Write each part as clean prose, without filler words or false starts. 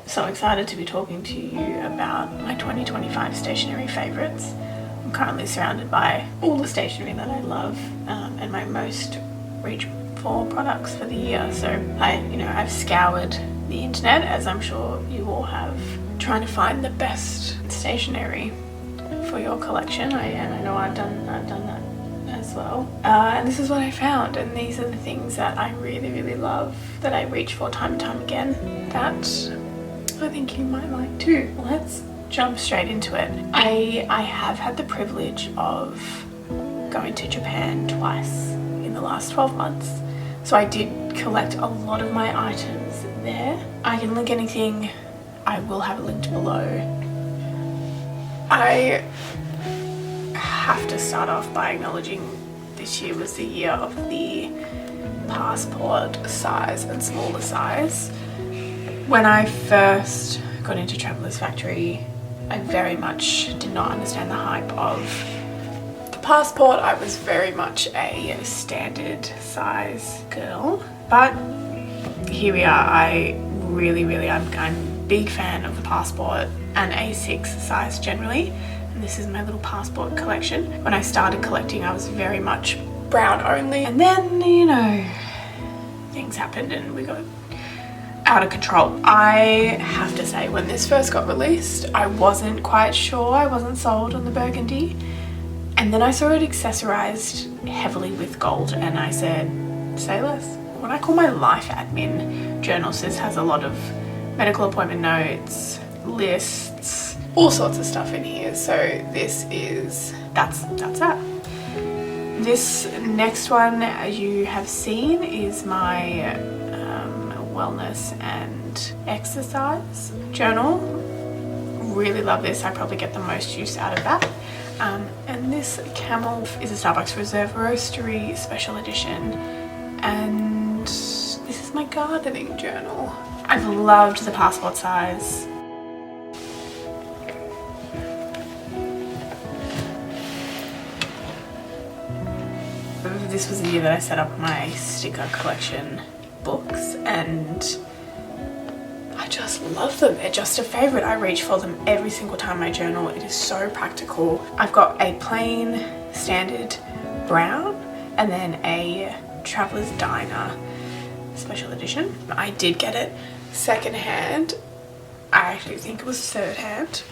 So excited to be talking to you about my 2025 stationery favourites. I'm currently surrounded by all the stationery that I love and my most reach for products for the year. So I've scoured the internet, as I'm sure you all have, trying to find the best stationery for your collection. I know I've done that as well. And this is what I found, and these are the things that I really love, that I reach for time and time again, that I think you might like too. Let's jump straight into it. I have had the privilege of going to Japan twice in the last 12 months. So I did collect a lot of my items there. I can link anything. I will have it linked below. I have to start off by acknowledging this year was the year of the passport size and smaller size. When I first got into Traveller's Factory, I very much did not understand the hype of the passport. I was very much a standard size girl, but here we are. I'm a big fan of the passport and A6 size generally, and this is my little passport collection. When I started collecting, I was very much brown only, and then things happened and we got out of control. I have to say, when this first got released, I wasn't quite sure. I wasn't sold on the burgundy, and then I saw it accessorized heavily with gold, and I said, say less. What I call my life admin journal, so this has a lot of medical appointment notes, lists, all sorts of stuff in here. So this is that's that. This next one, as you have seen, is my wellness and exercise journal. Really love this. I probably get the most use out of that. And this camel is a Starbucks Reserve Roastery special edition, and this is my gardening journal. I've loved the passport size. This was the year that I set up my sticker collection books, and I just love them. They're just a favorite. I reach for them every single time I journal. It is so practical. I've got a plain standard brown and then a Traveler's Diner special edition. I did get it second hand. I actually think it was third hand.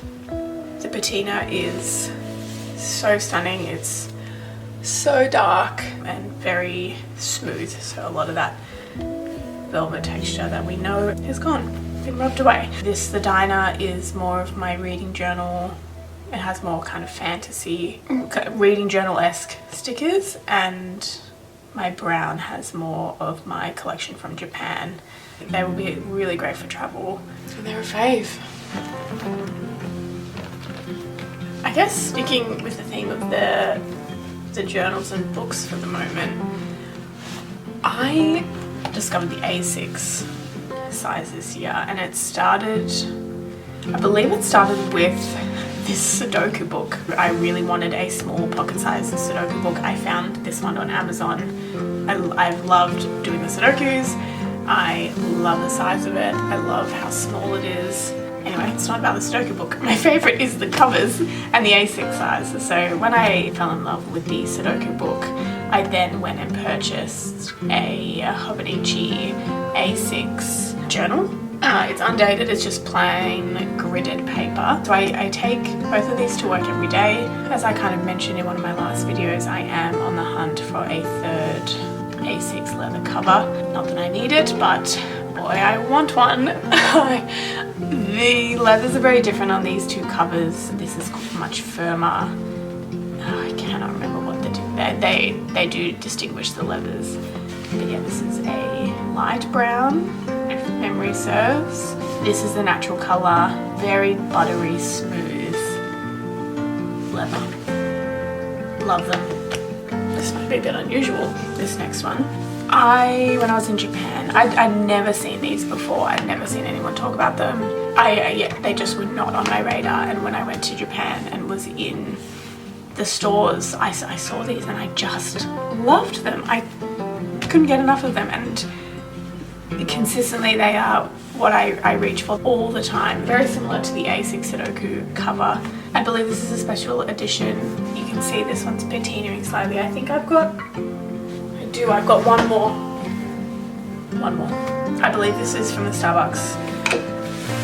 The patina is so stunning. It's so dark and very smooth, so a lot of that velvet texture that we know is gone, been rubbed away. The Diner is more of my reading journal. It has more kind of fantasy reading journal-esque stickers, and my brown has more of my collection from Japan. They will be really great for travel, and they're a fave. I guess sticking with the theme of the journals and books for the moment, I discovered the A6 size this year, and I believe it started with this Sudoku book. I really wanted a small pocket-sized Sudoku book. I found this one on Amazon. I've loved doing the Sudokus. I love the size of it. I love how small it is. Anyway, it's not about the Sudoku book. My favourite is the covers and the A6 size. So when I fell in love with the Sudoku book, I then went and purchased a Hobonichi A6 journal. It's undated, it's just plain gridded paper. So I take both of these to work every day. As I kind of mentioned in one of my last videos, I am on the hunt for a third A6 leather cover. Not that I need it, but boy, I want one. The leathers are very different on these two covers. This is much firmer. I cannot remember what they do distinguish the leathers. But yeah, this is a light brown, if memory serves. This is the natural colour, very buttery, smooth leather. Love them. This might be a bit unusual, this next one. When I was in Japan, I'd never seen these before. I'd never seen anyone talk about them. They just were not on my radar, and when I went to Japan and was in the stores, I saw these and I just loved them. I couldn't get enough of them, and consistently they are what I reach for all the time. Very similar to the A6 Sudoku cover. I believe this is a special edition. You can see this one's patinaing slightly. I think I've got one more. I believe this is from the Starbucks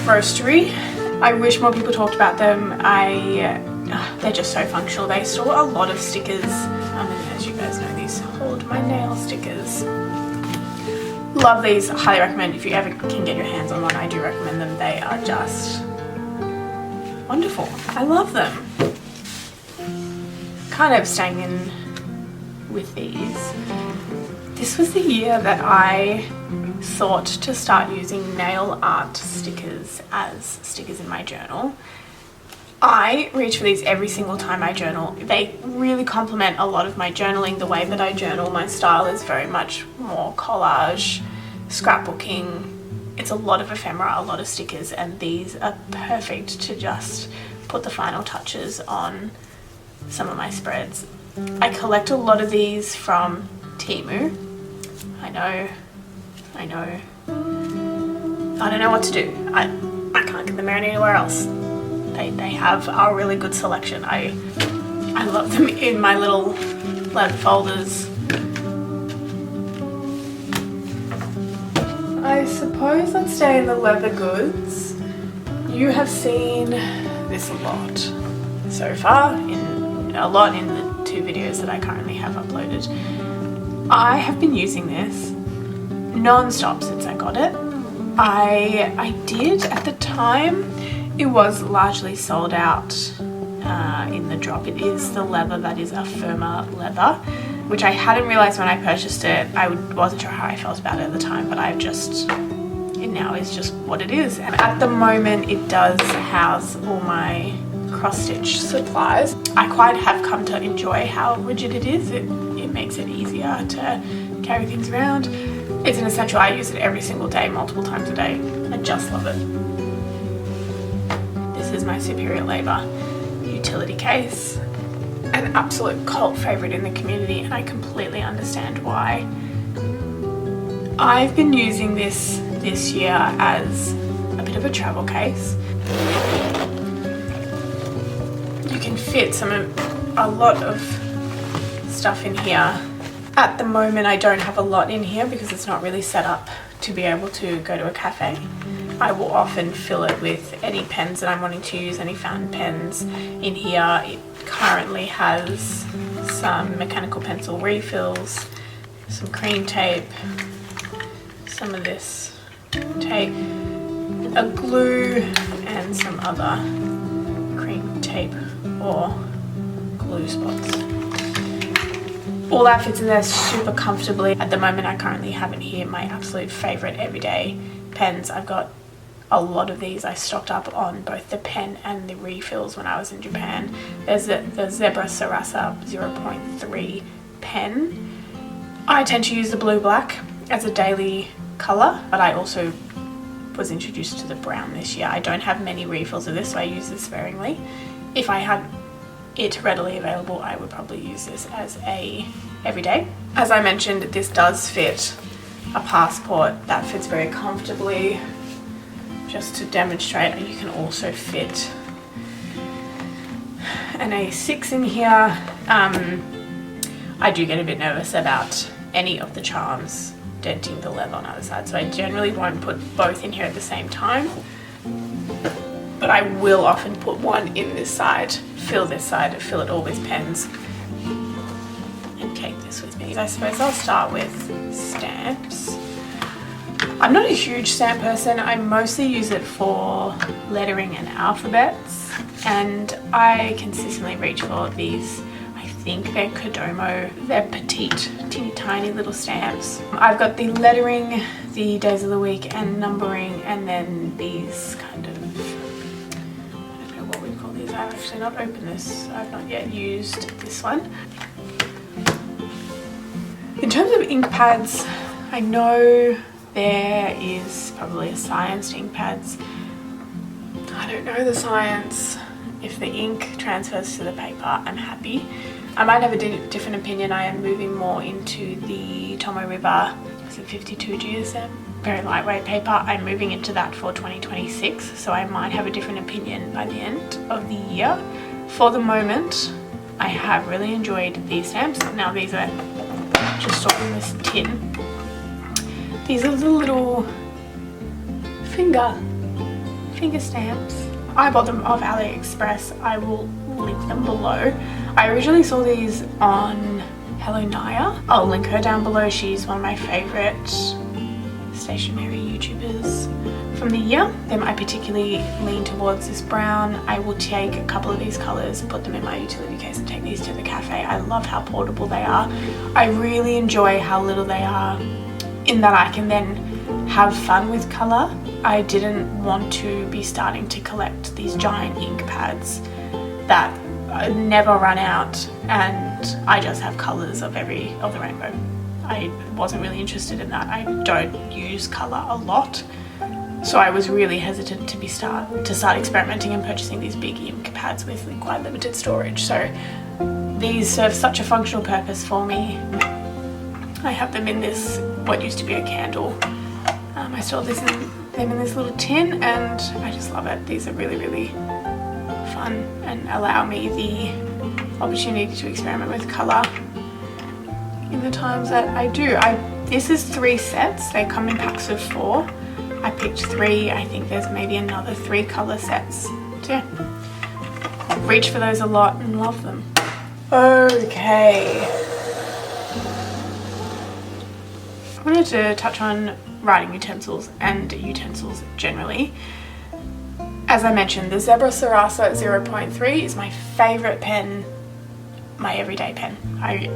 roastery. I wish more people talked about them. They're just so functional. They store a lot of stickers. And as you guys know, these hold my nail stickers. Love these. Highly recommend if you ever can get your hands on one. I do recommend them. They are just wonderful. I love them. Kind of staying in with these. This was the year that I thought to start using nail art stickers as stickers in my journal. I reach for these every single time I journal. They really complement a lot of my journaling. The way that I journal, my style is very much more collage, scrapbooking. It's a lot of ephemera, a lot of stickers, and these are perfect to just put the final touches on some of my spreads. I collect a lot of these from Temu. I know. I don't know what to do. I can't get them anywhere else. They have a really good selection. I love them in my little leather folders. I suppose let's stay in the leather goods. You have seen this a lot so far, in the 2 videos that I currently have uploaded. I have been using this non-stop since I got it. I did at the time. It was largely sold out in the drop. It is the leather that is a firmer leather, which I hadn't realised when I purchased it. I wasn't sure how I felt about it at the time, but it now is just what it is. And at the moment it does house all my cross-stitch supplies. I quite have come to enjoy how rigid it is. It makes it easier to carry things around. It's an essential. I use it every single day, multiple times a day. I just love it. This is my Superior Labour utility case. An absolute cult favourite in the community, and I completely understand why. I've been using this year as a bit of a travel case. You can fit a lot of stuff in here. At the moment I don't have a lot in here because it's not really set up to be able to go to a cafe. I will often fill it with any pens that I'm wanting to use, any fountain pens. In here it currently has some mechanical pencil refills, some cream tape, some of this tape, a glue, and some other cream tape or glue spots. All that fits in there super comfortably. At the moment I currently have in here my absolute favourite everyday pens. I've got a lot of these. I stocked up on both the pen and the refills when I was in Japan. There's the Zebra Sarasa 0.3 pen. I tend to use the blue-black as a daily colour, but I also was introduced to the brown this year. I don't have many refills of this, so I use this sparingly. If I had it readily available, I would probably use this as a everyday. As I mentioned, this does fit a passport. That fits very comfortably. Just to demonstrate, you can also fit an A6 in here. I do get a bit nervous about any of the charms denting the leather on either side, so I generally won't put both in here at the same time. But I will often put one in this side, fill it all with pens, and take this with me. I suppose I'll start with stamps. I'm not a huge stamp person. I mostly use it for lettering and alphabets, and I consistently reach for these. I think they're Kokomo. They're petite, teeny tiny little stamps. I've got the lettering, the days of the week and numbering, and then these kind of, I've actually not opened this. I've not yet used this one. In terms of ink pads, I know there is probably a science to ink pads. I don't know the science. If the ink transfers to the paper, I'm happy. I might have a different opinion. I am moving more into the Tomo River, is it 52 GSM very lightweight paper. I'm moving into that for 2026, so I might have a different opinion by the end of the year. For the moment, I have really enjoyed these stamps. Now these are just stored in this tin. These are the little finger stamps. I bought them off AliExpress. I will link them below. I originally saw these on Hello Naya. I'll link her down below. She's one of my favorite stationery YouTubers from the year. Then I particularly lean towards this brown. I will take a couple of these colors, put them in my utility case and take these to the cafe. I love how portable they are. I really enjoy how little they are in that I can then have fun with color. I didn't want to be starting to collect these giant ink pads that never run out and I just have colors of the rainbow. I wasn't really interested in that. I don't use color a lot, so I was really hesitant to start experimenting and purchasing these big ink pads with quite limited storage. So these serve such a functional purpose for me. I have them in this, what used to be a candle. I store them in this little tin and I just love it. These are really, really fun and allow me the opportunity to experiment with color in the times that I do. This is 3 sets. They come in packs of 4. I picked 3. I think there's maybe another 3 color sets. So yeah, reach for those a lot and love them. Okay. I wanted to touch on writing utensils and utensils generally. As I mentioned, the Zebra Sarasa 0.3 is my favorite pen, my everyday pen. I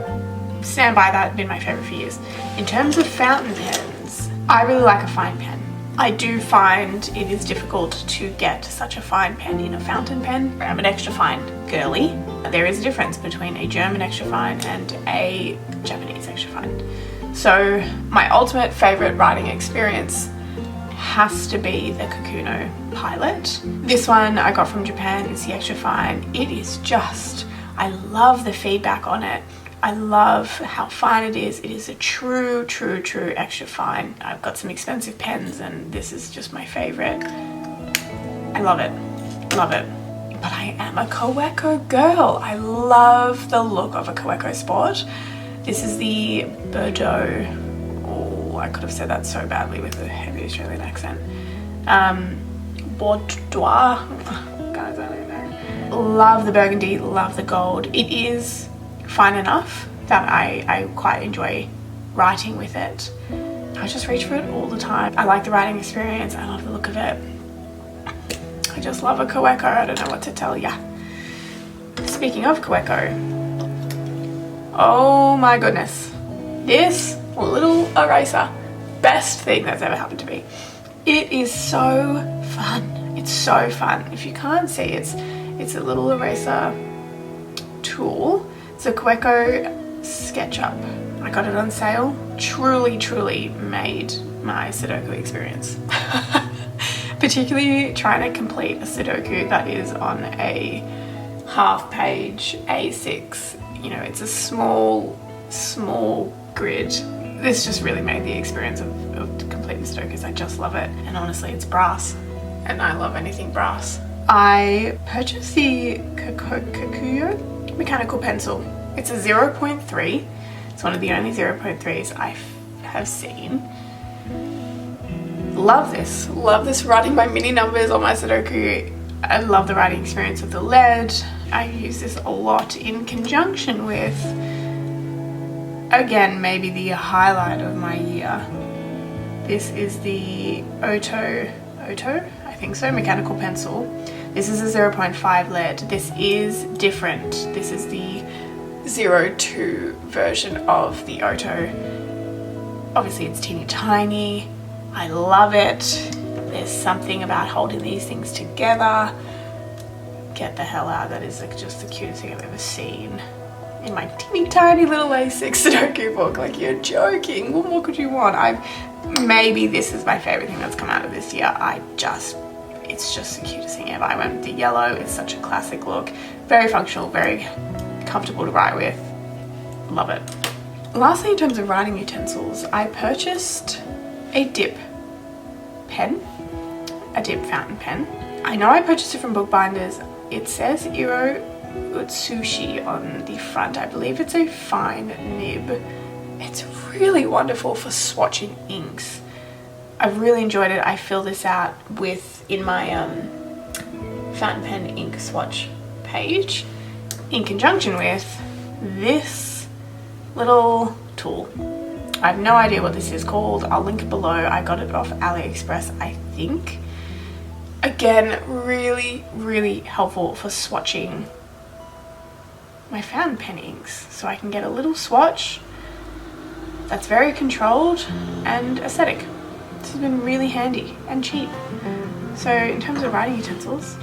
stand by that, been my favorite for years. In terms of fountain pens, I really like a fine pen. I do find it is difficult to get such a fine pen in a fountain pen. I'm an extra fine girly. There is a difference between a German extra fine and a Japanese extra fine. So my ultimate favorite writing experience has to be the KOKUYO Pilot. This one I got from Japan. It's the extra fine. It is just, I love the feedback on it. I love how fine it is. It is a true extra fine. I've got some expensive pens and this is just my favorite. I love it, love it. But I am a Kaweco girl. I love the look of a Kaweco Sport. This is the Bordeaux. Oh, I could have said that so badly with a heavy Australian accent. Bordeaux. Guys, I don't know. Love the burgundy, love the gold. It is fine enough that I quite enjoy writing with it. I just reach for it all the time. I like the writing experience. I love the look of it. I just love a Kaweco. I don't know what to tell ya. Speaking of Kaweco, oh my goodness, this little eraser, best thing that's ever happened to me. It is so fun. It's so fun. If you can't see, it's a little eraser tool. It's a Kaweco SketchUp. I got it on sale. Truly made my Sudoku experience. Particularly trying to complete a Sudoku that is on a half-page A6. You know, it's a small grid. This just really made the experience of completing Sudokus. I just love it. And honestly, it's brass. And I love anything brass. I purchased the KOKUYO mechanical pencil. It's a 0.3. It's one of the only 0.3s I have seen. Love this. Love this writing my mini numbers on my Sudoku. I love the writing experience of the lead. I use this a lot in conjunction with, again, maybe the highlight of my year. This is the OHTO, I think so, mechanical pencil. This is a 0.5 lead. This is different. This is the 02 version of the OHTO. Obviously it's teeny tiny. I love it. There's something about holding these things together. Get the hell out. That is like just the cutest thing I've ever seen. In my teeny tiny little A6 Sudoku book. Like, you're joking. What more could you want? Maybe this is my favorite thing that's come out of this year. It's just the cutest thing ever. I went with the yellow. It's such a classic look. Very functional, very comfortable to write with. Love it. Lastly, in terms of writing utensils, I purchased a dip pen, a dip fountain pen. I know I purchased it from Bookbinders. It says Iro-Utsushi on the front. I believe it's a fine nib. It's really wonderful for swatching inks. I've really enjoyed it. I fill this out in my fountain pen ink swatch page in conjunction with this little tool. I have no idea what this is called. I'll link it below. I got it off AliExpress, I think. Again, really, really helpful for swatching my fountain pen inks. So I can get a little swatch that's very controlled and aesthetic. This has been really handy and cheap. So in terms of writing utensils,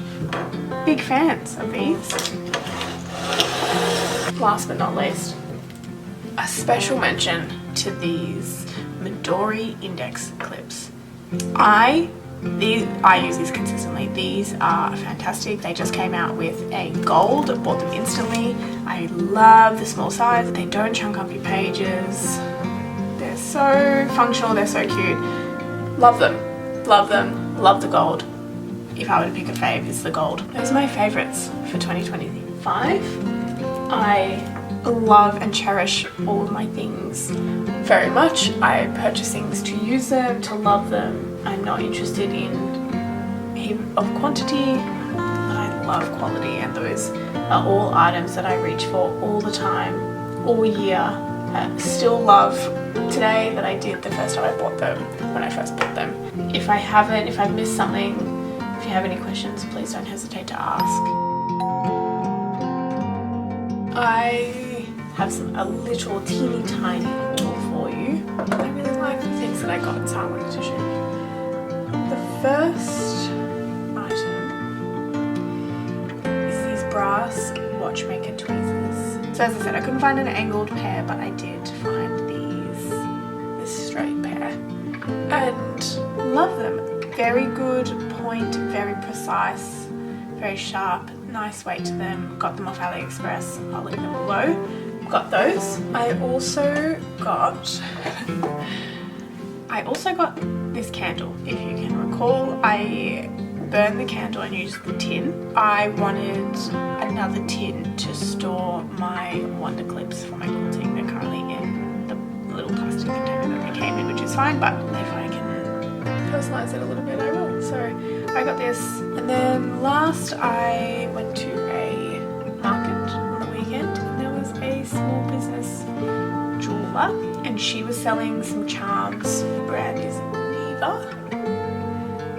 big fans of these. Last but not least, a special mention to these Midori index clips. I use these consistently. These are fantastic. They just came out with a gold. Bought them instantly. I love the small size. They don't chunk up your pages. They're so functional. They're so cute. Love them. Love them. Love the gold. If I were to pick a fave, it's the gold. Those are my favorites for 2025. I love and cherish all of my things very much. I purchase things to use them, to love them. I'm not interested in heap of quantity, but I love quality, and those are all items that I reach for all the time, all year. I still love today that I did the first time I bought them, when I first bought them. If I've missed something, if you have any questions, please don't hesitate to ask. I have a little teeny tiny haul for you. I really like the things that I got, so I wanted to show you. The first item is these brass Watchmaker tweezers. So as I said, I couldn't find an angled pair, but I did find this straight pair. And love them. Very good point, very precise, very sharp, nice weight to them. Got them off AliExpress. I'll link them below. Got those. I also got this candle. If you can recall, I burned the candle and used the tin. I wanted another tin to store my wonder clips for my quilting. They're currently in the little plastic container that they came in, which is fine, but if I can personalize it a little bit, I will. So I got this. And then last, I went to a market on the weekend, and there was a small business jeweler, and she was selling some charms. The brand is Neva.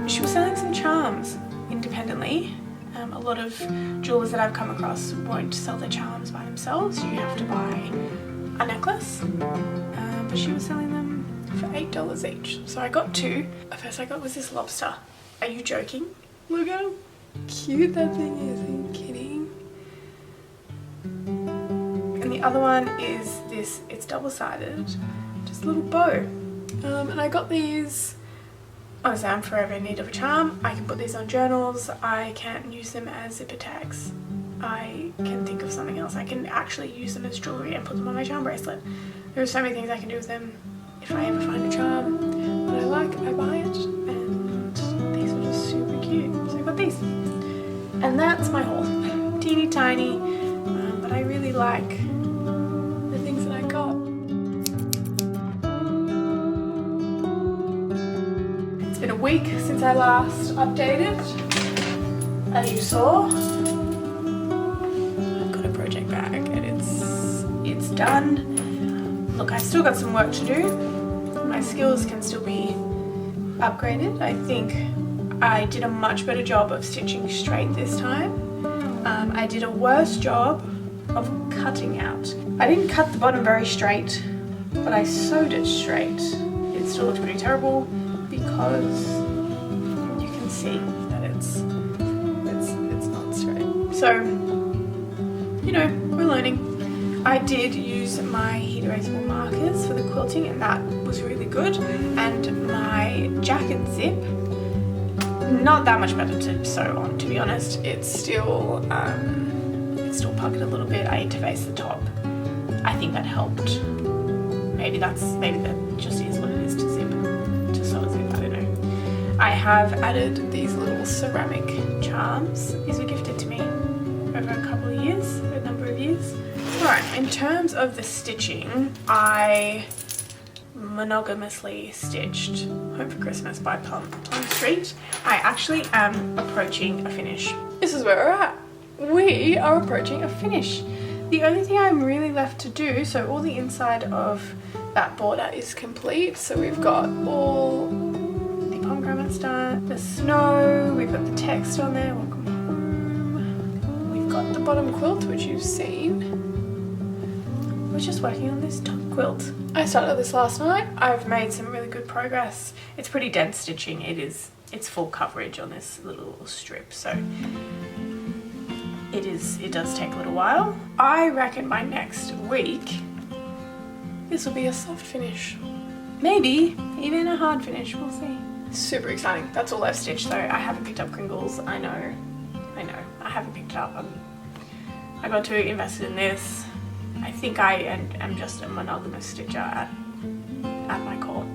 She was selling some charms independently. A lot of jewelers that I've come across won't sell their charms by themselves. You have to buy a necklace, but she was selling them for $8 each. So I got two. The first I got was this lobster. Are you joking? Look how cute that thing is. Are you kidding? And the other one is this. It's double-sided. Just a little bow. And I got these. Honestly, I'm forever in need of a charm. I can put these on journals. I can use them as zipper tags. I can think of something else. I can actually use them as jewellery and put them on my charm bracelet. There are so many things I can do with them. If I ever find a charm that I like, I buy it. And these are just super cute. So I got these. And that's my haul. Teeny tiny, but I really like the things that I got. It's been a week since I last updated. As you saw, I've got a project bag and it's done. Look, I've still got some work to do. My skills can still be upgraded. I think I did a much better job of stitching straight this time. I did a worse job of cutting out. I didn't cut the bottom very straight, but I sewed it straight. It still looks pretty terrible because you can see that it's not straight. So, you know, we're learning. I did use my heat erasable markers for the quilting, and that was really good. And my jacket zip, not that much better to sew on, to be honest. It's still puckered a little bit. I interfaced the top. I think that helped. Maybe that just is what it is to sew a zip. I don't know. I have added these little ceramic charms. These were gifted to me over a couple of years, a number of years. Alright, in terms of the stitching, I monogamously stitched Home for Christmas by Plum Street. I actually am approaching a finish. This is where we're at. We are approaching a finish. The only thing I'm really left to do, so all the inside of that border is complete. So we've got all the pomegranates done, the snow, we've got the text on there, welcome home. We've got the bottom quilt, which you've seen. We're just working on this top quilt. I started this last night. I've made some really good progress. It's pretty dense stitching. It's full coverage on this little strip, so it does take a little while. I reckon by next week this will be a soft finish. Maybe even a hard finish, we'll see. Super exciting. That's all I've stitched though. I haven't picked up Kringles. I know. I haven't picked it up. I got too invested in this. I think I am just a monogamous stitcher at my core.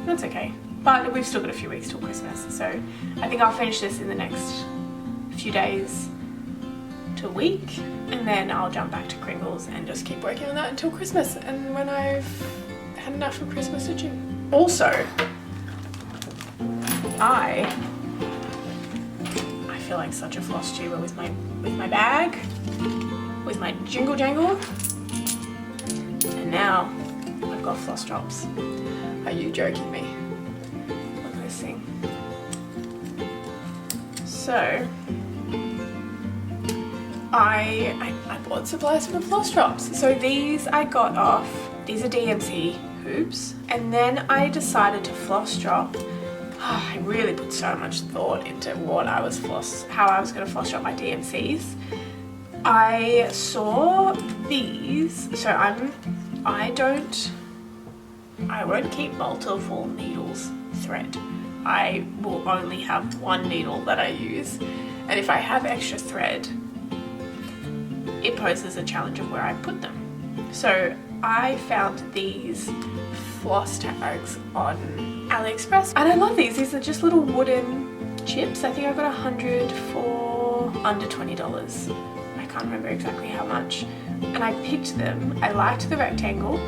That's okay. But we've still got a few weeks till Christmas, so I think I'll finish this in the next few days to a week, and then I'll jump back to Kringles and just keep working on that until Christmas, and when I've had enough of Christmas stitching. Also, I feel like such a floss tuber with my bag, with my jingle jangle. And now I've got floss drops. Are you joking me? Look at this thing. So I bought supplies for the floss drops. So these I got off. These are DMC hoops. And then I decided to floss drop. I really put so much thought into how I was going to floss drop my DMCs. I saw these, so I won't keep multiple needles thread. I will only have one needle that I use, and if I have extra thread, it poses a challenge of where I put them. So I found these floss tags on AliExpress, and I love these. These are just little wooden chips. I think I got 100 for under $20. I can't remember exactly how much. And I picked them. I liked the rectangle,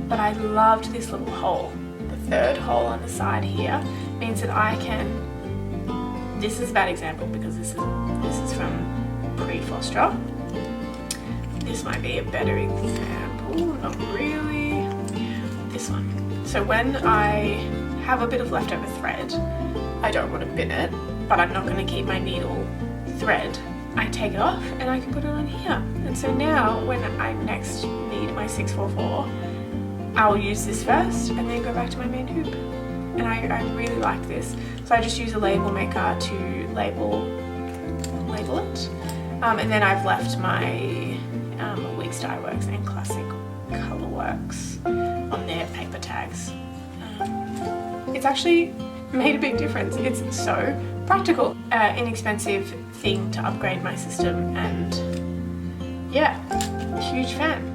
but I loved this little hole. The third hole on the side here means that I can, this is a bad example because this is from pre-floss drop. This might be a better example, not really. This one. So when I have a bit of leftover thread, I don't want to bin it, but I'm not going to keep my needle thread. I take it off and I can put it on here. And so now when I next need my 644, I'll use this first and then go back to my main hoop. And I really like this. So I just use a label maker to label it. And then I've left my Weeks Dye Works and Classic Colorworks on their paper tags. It's actually made a big difference. It's so practical. Inexpensive thing to upgrade my system, and yeah, huge fan.